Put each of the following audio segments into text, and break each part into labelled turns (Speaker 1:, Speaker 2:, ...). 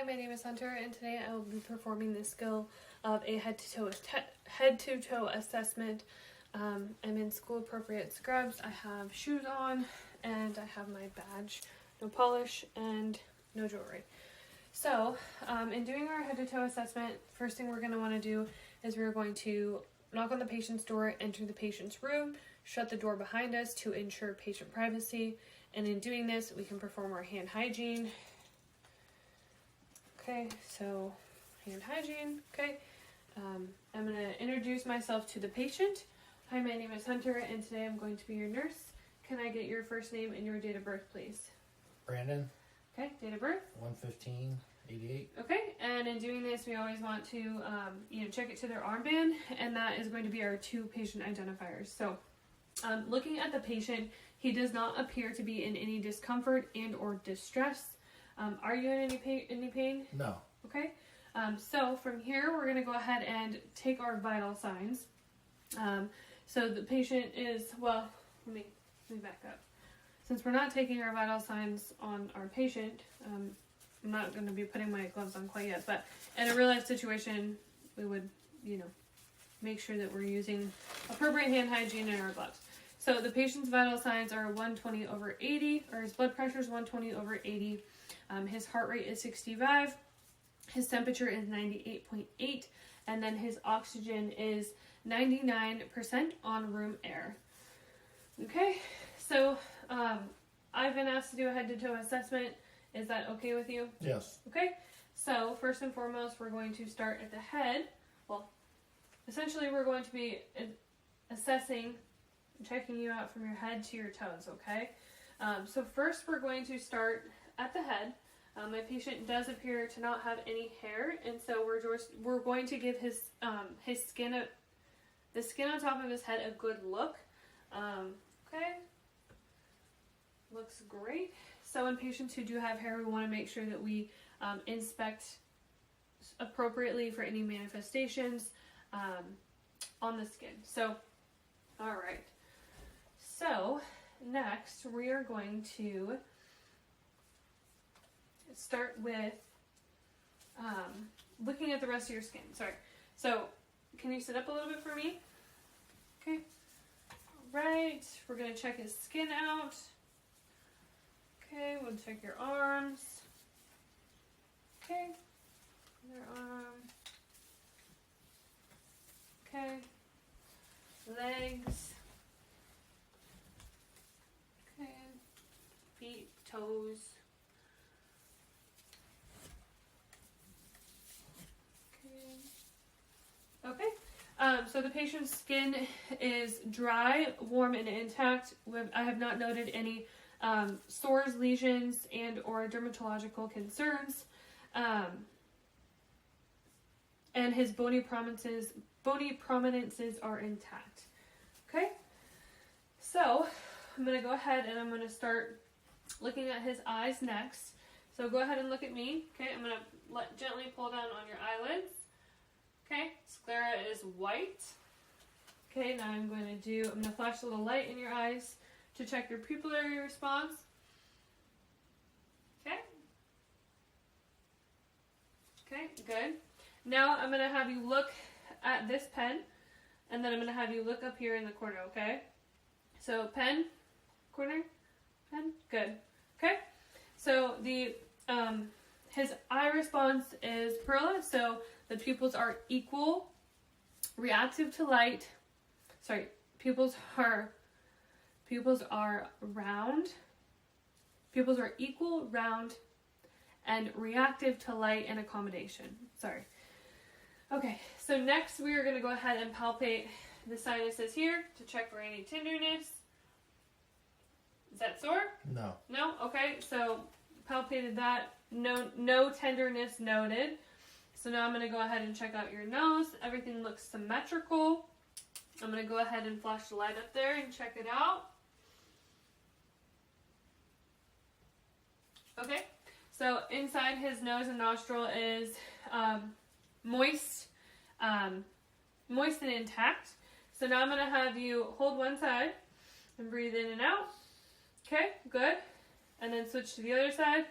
Speaker 1: my name is Hunter, and today I will be performing the skill of a head-to-toe assessment. I'm in school-appropriate scrubs. I have shoes on, and I have my badge. No polish and no jewelry. So, in doing our head-to-toe assessment, first thing we're going to want to do is we're going to knock on the patient's door, enter the patient's room, shut the door behind us to ensure patient privacy, and in doing this, we can perform our hand hygiene. Okay, so hand hygiene, okay. I'm going to introduce myself to the patient. Hi, my name is Hunter, and today I'm going to be your nurse. Can I get your first name and your date of birth, please?
Speaker 2: Brandon.
Speaker 1: Okay, date of birth?
Speaker 2: 1/15/88.
Speaker 1: Okay, and in doing this, we always want to, check it to their armband, and that is going to be our 2 patient identifiers. So, looking at the patient, he does not appear to be in any discomfort and or distress. Are you in any pain?
Speaker 2: No.
Speaker 1: Okay. So from here, we're going to go ahead and take our vital signs. So the patient is, well, let me back up. Since we're not taking our vital signs on our patient, I'm not going to be putting my gloves on quite yet, but in a real life situation, we would, make sure that we're using appropriate hand hygiene in our gloves. So the patient's vital signs are 120/80, or his blood pressure is 120/80. His heart rate is 65. His temperature is 98.8, and then his oxygen is 99% on room air. Okay, so I've been asked to do a head-to-toe assessment. Is that okay with you?
Speaker 2: Yes.
Speaker 1: Okay, so first and foremost, we're going to start at the head. Well, essentially, we're going to be assessing, checking you out from your head to your toes, okay? So first, we're going to start at the head. My patient does appear to not have any hair, and so we're going to give his skin, the skin on top of his head, a good look. Okay, looks great. So in patients who do have hair, we want to make sure that we inspect appropriately for any manifestations on the skin. So, all right. So next, we are going to start with looking at the rest of your skin. Sorry. So, can you sit up a little bit for me? Okay. All right. We're going to check his skin out. Okay. We'll check your arms. Okay. Your arm. Okay. Legs. Okay. Feet, toes. Okay, so the patient's skin is dry, warm, and intact. I have not noted any sores, lesions, and or dermatological concerns. And his bony prominences are intact. Okay, so I'm going to go ahead and I'm going to start looking at his eyes next. So go ahead and look at me. Okay, I'm going to gently pull down on your eyelids. Okay, sclera is white. Okay, now I'm going to flash a little light in your eyes to check your pupillary response. Okay. Okay, good. Now I'm going to have you look at this pen, and then I'm going to have you look up here in the corner, okay? So pen, corner, pen, good. Okay, so his eye response is perla, so the pupils are equal, reactive to light. Sorry, pupils are round. Pupils are equal, round, and reactive to light and accommodation. Sorry. Okay, so next we are going to go ahead and palpate the sinuses here to check for any tenderness. Is that sore?
Speaker 2: No.
Speaker 1: No? Okay, so palpated that. No tenderness noted. So now I'm going to go ahead and check out your nose. Everything looks symmetrical. I'm going to go ahead and flash the light up there and check it out. Okay, so inside his nose and nostril is moist and intact. So now I'm going to have you hold one side and breathe in and out. Okay, good. And then switch to the other side.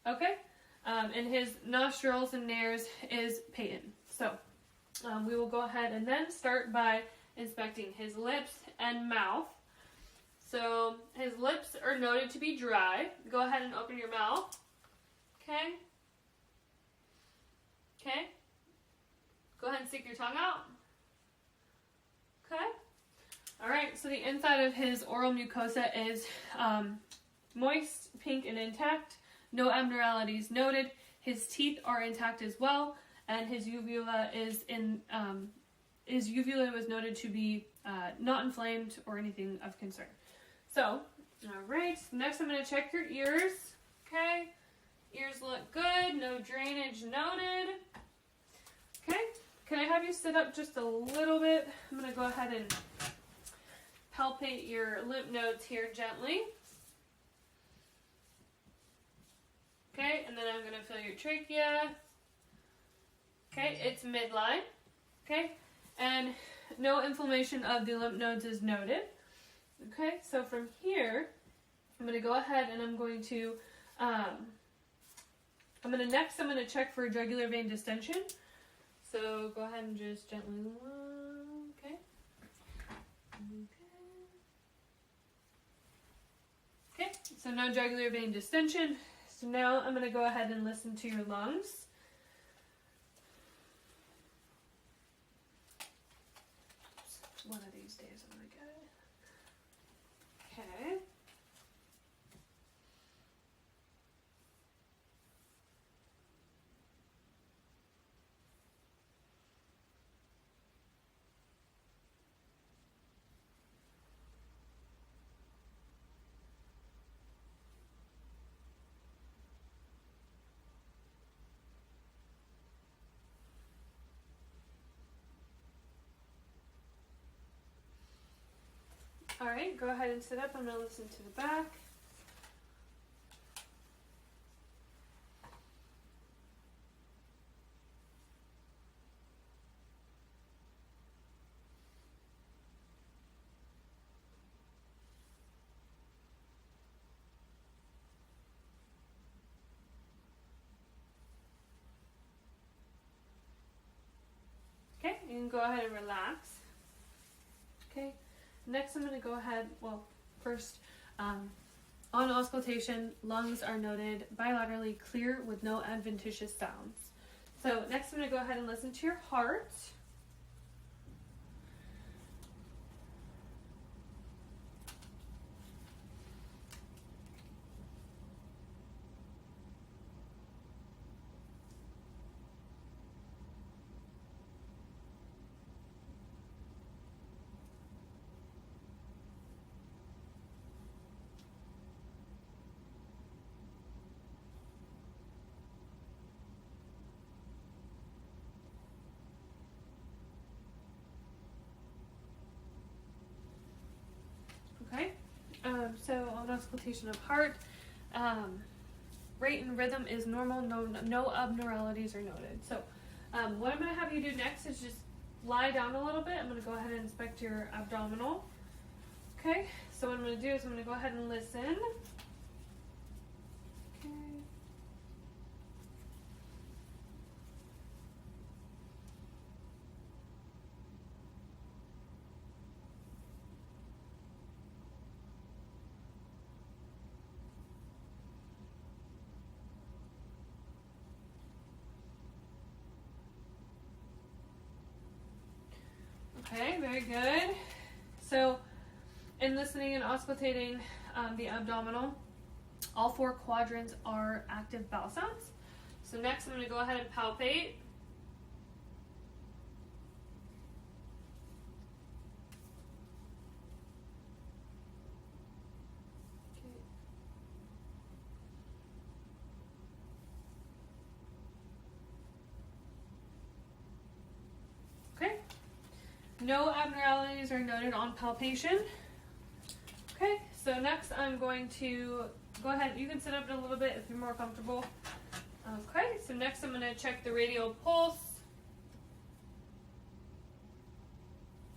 Speaker 1: Okay. and his nostrils and nares is patent. So we will go ahead and then start by inspecting his lips and mouth. So his lips are noted to be dry. Go ahead and open your mouth. Okay. Okay. Go ahead and stick your tongue out. Okay. All right. So the inside of his oral mucosa is moist, pink, and intact. No abnormalities noted. His teeth are intact as well, and his uvula is his uvula was noted to be not inflamed or anything of concern. So, all right. Next, I'm going to check your ears. Okay. Ears look good. No drainage noted. Okay. Can I have you sit up just a little bit? I'm going to go ahead and palpate your lymph nodes here gently. Okay, and then I'm going to feel your trachea. Okay, it's midline. Okay, and no inflammation of the lymph nodes is noted. Okay, so from here, I'm going to go ahead and I'm going to check for jugular vein distension. So go ahead and just gently, okay. Okay, so no jugular vein distension. So now I'm going to go ahead and listen to your lungs. One of these days I'm going to get it. Okay. All right, go ahead and sit up. I'm going to listen to the back. Okay, you can go ahead and relax. Okay. Next, I'm going to go ahead, first, on auscultation, lungs are noted bilaterally clear with no adventitious sounds. So next, I'm going to go ahead and listen to your heart. Okay, so on auscultation of heart, rate and rhythm is normal, no abnormalities are noted. So what I'm going to have you do next is just lie down a little bit. I'm going to go ahead and inspect your abdominal. Okay, so what I'm going to do is I'm going to go ahead and listen. Okay. Okay, very good. So, in listening and auscultating the abdominal, all four quadrants are active bowel sounds. So next I'm going to go ahead and palpate. Okay. No abnormalities are noted on palpation. Okay, so next I'm going to go ahead. You can sit up a little bit if you're more comfortable. Okay, so next I'm going to check the radial pulse.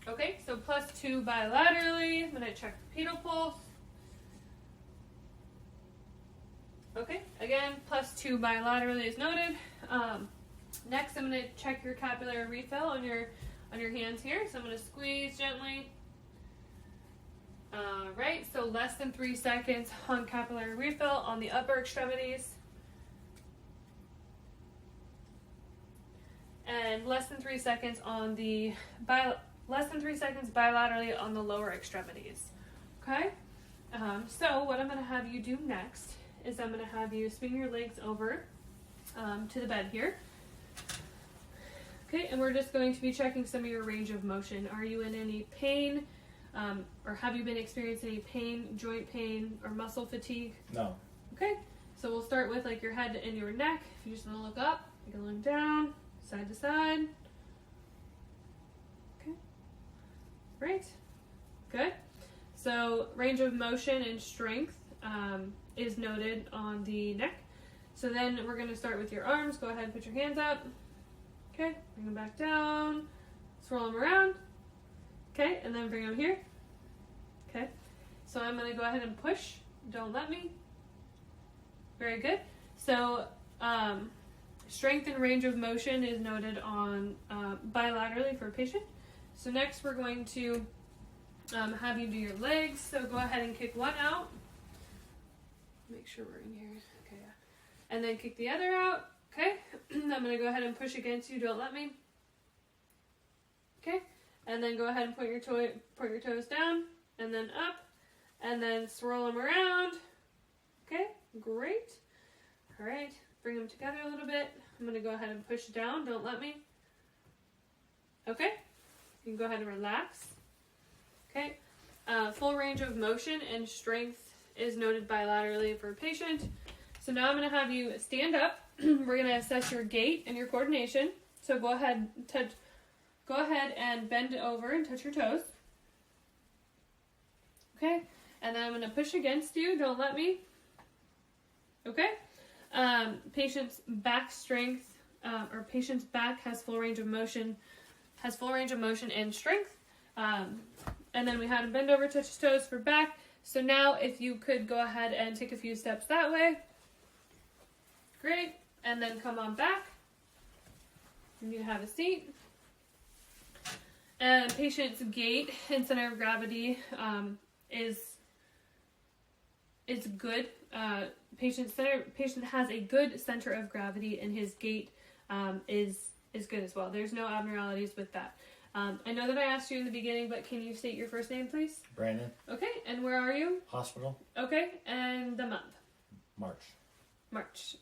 Speaker 1: Okay, so +2 bilaterally. I'm going to check the pedal pulse. Okay, Again, +2 bilaterally is noted. Next, I'm going to check your capillary refill on your hands here. So I'm going to squeeze gently. Right, so less than 3 seconds on capillary refill on the upper extremities. And less than 3 seconds on the bilaterally on the lower extremities. Okay? So what I'm going to have you do next is I'm going to have you swing your legs over to the bed here. Okay, and we're just going to be checking some of your range of motion. Are you in any pain? Or have you been experiencing any pain, joint pain, or muscle fatigue?
Speaker 2: No.
Speaker 1: Okay, so we'll start with like your head and your neck. If you just want to look up, you can look down, side to side. Okay, great, good. So range of motion and strength is noted on the neck. So then we're going to start with your arms. Go ahead and put your hands up. Okay, bring them back down, swirl them around. Okay, and then bring them here. Okay, so I'm going to go ahead and push. Don't let me. Very good. So strength and range of motion is noted on bilaterally for a patient. So next we're going to have you do your legs. So go ahead and kick one out. Make sure we're in here. Okay, yeah. And then kick the other out. Okay, I'm going to go ahead and push against you. Don't let me. Okay. And then go ahead and put your toes down, and then up, and then swirl them around. Okay, great. All right, bring them together a little bit. I'm going to go ahead and push down. Don't let me. Okay, you can go ahead and relax. Okay, full range of motion and strength is noted bilaterally for a patient. So now I'm going to have you stand up. We're going to assess your gait and your coordination. So go ahead and bend over and touch your toes. Okay, and then I'm going to push against you. Don't let me. Okay, patient's back strength or patient's back has full range of motion, and strength. And then we had him bend over, touch his toes for back. So now if you could go ahead and take a few steps that way. Great, and then come on back. You need to have a seat. And patient's gait and center of gravity is good. Patient has a good center of gravity, and his gait is good as well. There's no abnormalities with that. I know that I asked you in the beginning, but can you state your first name, please?
Speaker 2: Brandon.
Speaker 1: Okay, and where are you?
Speaker 2: Hospital.
Speaker 1: Okay, and the month?
Speaker 2: March.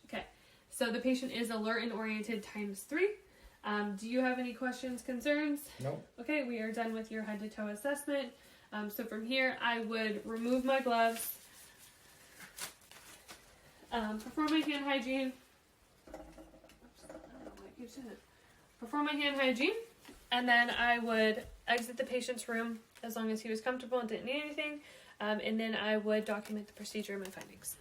Speaker 1: Okay, so the patient is alert and oriented ×3. Do you have any questions, concerns?
Speaker 2: Nope.
Speaker 1: Okay, we are done with your head to toe assessment. So from here, I would remove my gloves, perform my hand hygiene. Perform my hand hygiene, and then I would exit the patient's room as long as he was comfortable and didn't need anything, and then I would document the procedure and my findings.